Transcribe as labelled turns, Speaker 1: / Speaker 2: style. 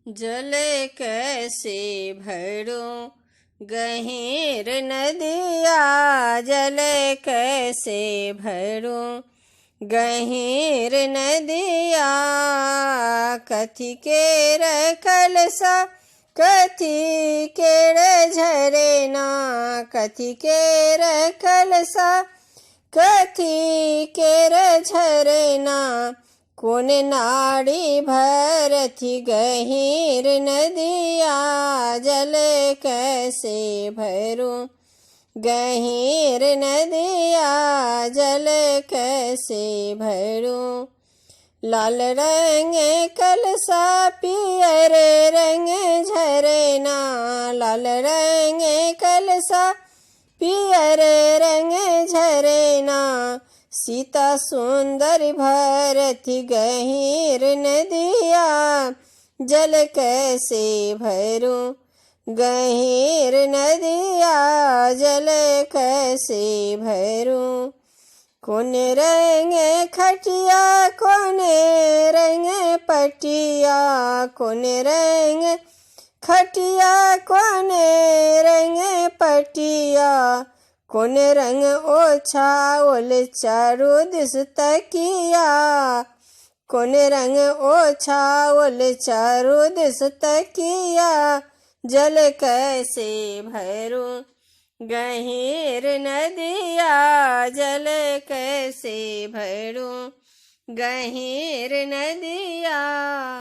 Speaker 1: जल कैसे भरूं गहीर नदिया, जल कैसे भरूं गहीर नदिया। कथी केर कलसा कथी केर झरेना, कथी केर कलसा कथी केर झरेना। कौन नाड़ी भरथी गहीर नदिया, जल कैसे भरूं गहीर नदिया, जल कैसे भरूं। लाल रंग कलसा पियर रंग झरना, लाल रंग कलसा पियर रंग झरना। सीता सुंदर भरथी गहीर नदिया, जल कैसे भरूं गहीर नदिया, जल कैसे भरूं। कौन रंग खटिया कौन रंग पटिया, कौन रंग खटिया कौन रंग पटिया। कौन रंग ओछाओल चारों दिस तकिया, कौन रंग ओछाओल चारों दिस तकिया। जल कैसे भरूं गहीर नदिया, जल कैसे भरूं गहीर नदिया।